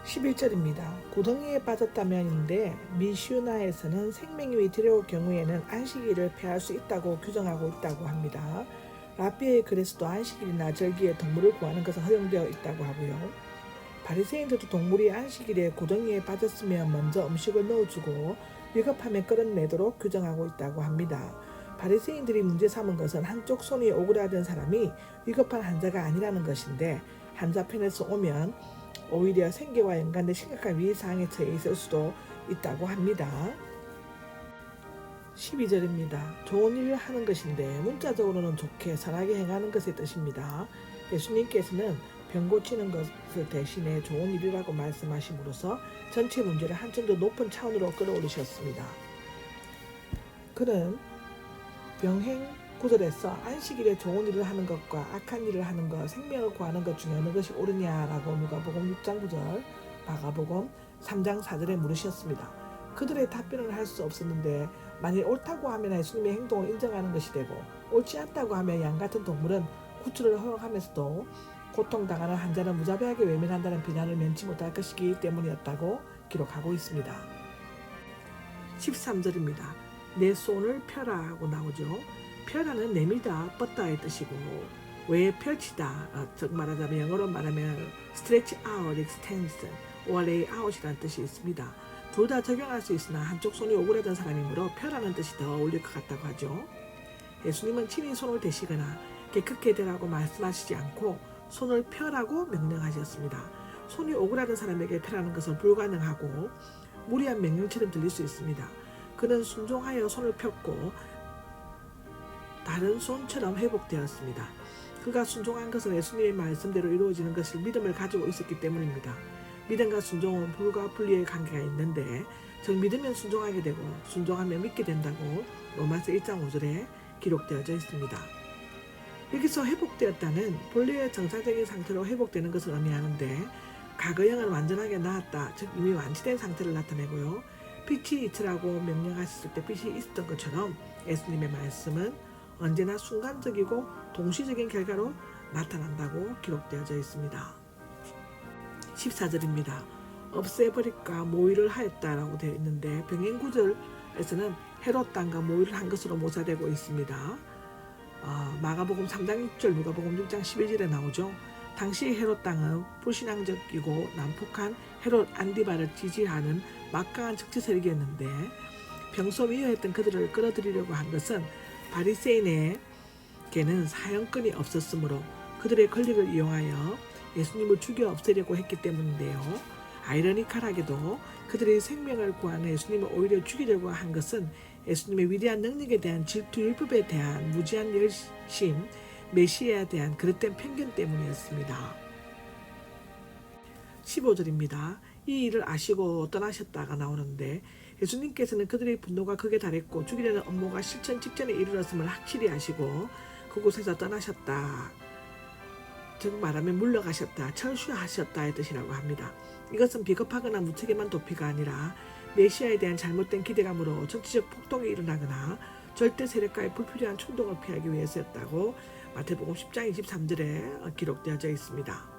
11절입니다. 고덩이에 빠졌다면인데 미슈나에서는 생명이 위태로울 경우에는 안식일을 폐할 수 있다고 규정하고 있다고 합니다. 라비의 글에서도 안식일이나 절기에 동물을 구하는 것은 허용되어 있다고 하고요. 바리새인들도 동물이 안식일에 고덩이에 빠졌으면 먼저 음식을 넣어주고 위급하면 끌어내도록 규정하고 있다고 합니다. 바리새인들이 문제 삼은 것은 한쪽 손이 오그라든 사람이 위급한 환자가 아니라는 것인데 환자편에서 오면 오히려 생계와 연관된 심각한 위해사항에 처해 있을 수도 있다고 합니다. 12절입니다. 좋은 일을 하는 것인데 문자적으로는 좋게 선하게 행하는 것의 뜻입니다. 예수님께서는 병 고치는 것을 대신해 좋은 일이라고 말씀하심으로써 전체 문제를 한층 더 높은 차원으로 끌어올리셨습니다. 그는 병행 구절에서 안식일에 좋은 일을 하는 것과 악한 일을 하는 것, 생명을 구하는 것 중에 어느 것이 옳으냐라고 누가복음 6장 9절, 마가복음 3장 4절에 물으셨습니다. 그들의 답변을 할 수 없었는데 만일 옳다고 하면 예수님의 행동을 인정하는 것이 되고 옳지 않다고 하면 양 같은 동물은 구출을 허용하면서도 고통당하는 환자는 무자비하게 외면한다는 비난을 면치 못할 것이기 때문이었다고 기록하고 있습니다. 13절입니다. 내 손을 펴라 하고 나오죠. 펴라는 내밀다, 뻗다의 뜻이고 왜 펼치다, 즉 말하자면 영어로 말하면 stretch out, extend, or lay out이라는 뜻이 있습니다. 둘 다 적용할 수 있으나 한쪽 손이 오그라든 사람이므로 펴라는 뜻이 더 어울릴 것 같다고 하죠. 예수님은 친히 손을 대시거나 깨끗게 되라고 말씀하시지 않고 손을 펴라고 명령하셨습니다. 손이 오그라든 사람에게 펴라는 것은 불가능하고 무리한 명령처럼 들릴 수 있습니다. 그는 순종하여 손을 폈고 다른 손처럼 회복되었습니다. 그가 순종한 것은 예수님의 말씀대로 이루어지는 것을 믿음을 가지고 있었기 때문입니다. 믿음과 순종은 불과 분리의 관계가 있는데 즉 믿으면 순종하게 되고 순종하면 믿게 된다고 로마서 1장 5절에 기록되어져 있습니다. 여기서 회복되었다는 본래의 정상적인 상태로 회복되는 것을 의미하는데 과거형은 완전하게 나았다, 즉 이미 완치된 상태를 나타내고요. 빛이 있으라고 명령하셨을 때 빛이 있었던 것처럼 예수님의 말씀은 언제나 순간적이고 동시적인 결과로 나타난다고 기록되어져 있습니다. 14절입니다. 없애버릴까 모의를 하였다라고 되어 있는데 병행구절에서는 헤롯 땅과 모의를 한 것으로 묘사되고 있습니다. 마가복음 3장 6절, 누가복음 6장 11절에 나오죠. 당시 헤롯 땅은 불신앙적이고 난폭한 헤롯 안디바를 지지하는 막강한 적지 세력이었는데 평소 미워했던 그들을 끌어들이려고 한 것은 바리새인에게는 사형권이 없었으므로 그들의 권력을 이용하여 예수님을 죽여 없애려고 했기 때문인데요. 아이러니컬하게도 그들의 생명을 구하는 예수님을 오히려 죽이려고 한 것은 예수님의 위대한 능력에 대한 질투, 율법에 대한 무지한 열심, 메시아에 대한 그릇된 편견 때문이었습니다. 15절입니다. 이 일을 아시고 떠나셨다가 나오는데 예수님께서는 그들의 분노가 극에 달했고 죽이려는 업무가 실천 직전에 이르렀음을 확실히 아시고 그곳에서 떠나셨다. 즉 말하면 물러가셨다, 철수하셨다의 뜻이라고 합니다. 이것은 비겁하거나 무책임한 도피가 아니라 메시아에 대한 잘못된 기대감으로 정치적 폭동이 일어나거나 절대 세력과의 불필요한 충동을 피하기 위해서였다고 마태복음 10장 23절에 기록되어져 있습니다.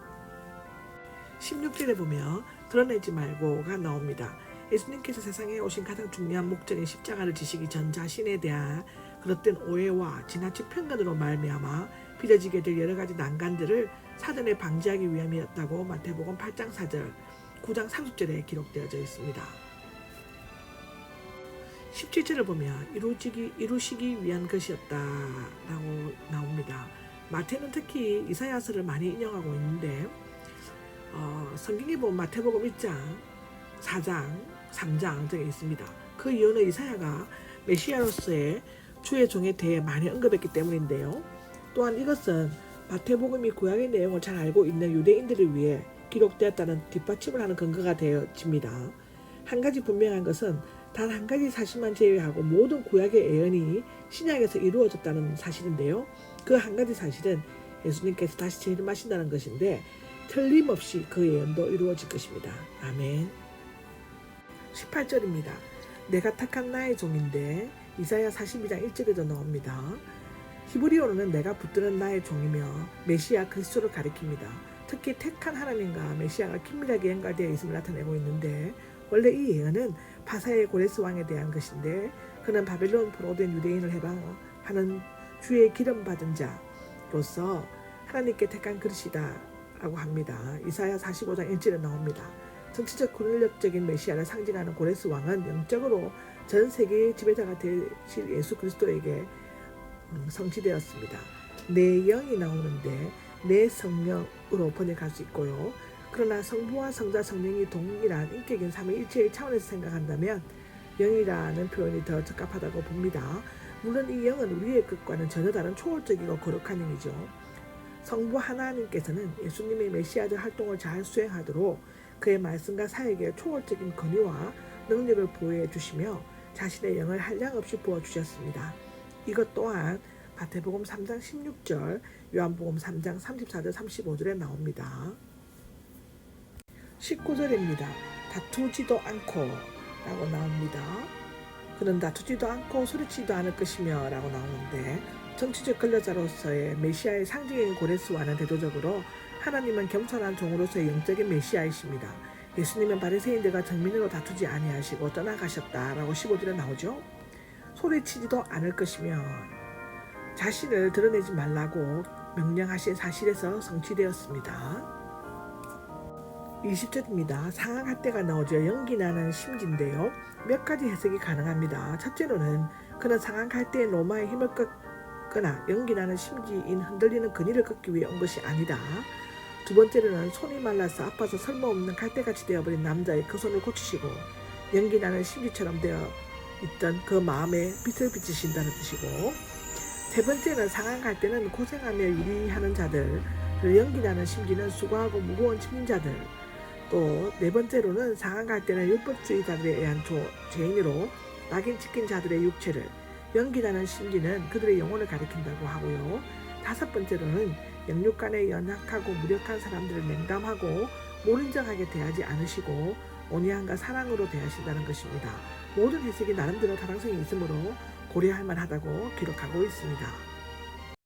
16절에 보면 드러내지 말고가 나옵니다. 예수님께서 세상에 오신 가장 중요한 목적인 십자가를 지시기 전 자신에 대한 그릇된 오해와 지나친 편견으로 말미암아 빚어지게 될 여러 가지 난관들을 사전에 방지하기 위함이었다고 마태복음 8장 4절, 9장 30절에 기록되어져 있습니다. 17절을 보면 이루시기 위한 것이었다라고 나옵니다. 마태는 특히 이사야서를 많이 인용하고 있는데 성경에 보면 마태복음 1장, 4장, 3장 등에 있습니다. 그 이유는 이사야가 메시아로서의 주의 종에 대해 많이 언급했기 때문인데요. 또한 이것은 마태복음이 구약의 내용을 잘 알고 있는 유대인들을 위해 기록되었다는 뒷받침을 하는 근거가 되어집니다. 한 가지 분명한 것은 단 한 가지 사실만 제외하고 모든 구약의 예언이 신약에서 이루어졌다는 사실인데요. 그 한 가지 사실은 예수님께서 다시 재림하신다는 것인데 틀림없이 그 예언도 이루어질 것입니다. 아멘. 18절입니다. 내가 택한 나의 종인데 이사야 42장 1절에도 나옵니다. 히브리어로는 내가 붙드는 나의 종이며 메시아 그리스도를 가리킵니다. 특히 택한 하나님과 메시아가 긴밀하게 연관되어 있음을 나타내고 있는데, 원래 이 예언은 파사의 고레스 왕에 대한 것인데, 그는 바벨론 포로된 유대인을 해방하는 주의 기름 받은 자로서 하나님께 택한 그릇이다 라고 합니다. 이사야 45장 1절에 나옵니다. 정치적 권력적인 메시아를 상징하는 고레스 왕은 영적으로 전 세계의 지배자가 되실 예수 그리스도에게 성취되었습니다. 내 영이 나오는데 내 성령으로 번역할 수 있고요. 그러나 성부와 성자 성령이 동일한 인격인 삼위일체의 차원에서 생각한다면 영이라는 표현이 더 적합하다고 봅니다. 물론 이 영은 우리의 것과는 전혀 다른 초월적이고 거룩한 영이죠. 성부 하나님께서는 예수님의 메시아적 활동을 잘 수행하도록 그의 말씀과 사역에 초월적인 권위와 능력을 보여해 주시며 자신의 영을 한량없이 부어주셨습니다. 이것 또한 마태복음 3장 16절, 요한복음 3장 34절 35절에 나옵니다. 19절입니다. 다투지도 않고 라고 나옵니다. 그는 다투지도 않고 소리치지도 않을 것이며 라고 나오는데, 정치적 권력자로서의 메시아의 상징인 고레스와는 대조적으로 하나님은 겸손한 종으로서의 영적인 메시아이십니다. 예수님은 바리새인들과 정민으로 다투지 아니하시고 떠나가셨다라고 15절에 나오죠. 소리치지도 않을 것이며 자신을 드러내지 말라고 명령하신 사실에서 성취되었습니다. 20절입니다. 상황할 때가 나오죠. 연기나는 심지인데요. 몇 가지 해석이 가능합니다. 첫째로는 그는 상황할 때의 로마의 힘을 꺾거나 연기나는 심지인 흔들리는 근위를 꺾기 위해 온 것이 아니다. 두 번째로는 손이 말라서 아파서 쓸모없는 갈대같이 되어버린 남자의 그 손을 고치시고 연기나는 심지처럼 되어 있던 그 마음에 빛을 비치신다는 뜻이고, 세 번째는 상황할 때는 고생하며 유리하는 자들, 연기나는 심지는 수고하고 무거운 짐진 자들, 또 네 번째로는 상황할 때는 율법주의자들에 의한 죄인으로 낙인 찍힌 자들의 육체를, 연기나는 심지는 그들의 영혼을 가리킨다고 하고요. 다섯 번째로는 영육간에 연약하고 무력한 사람들을 냉담하고 모른적하게 대하지 않으시고 온유함과 사랑으로 대하신다는 것입니다. 모든 해석이 나름대로 타당성이 있으므로 고려할 만하다고 기록하고 있습니다.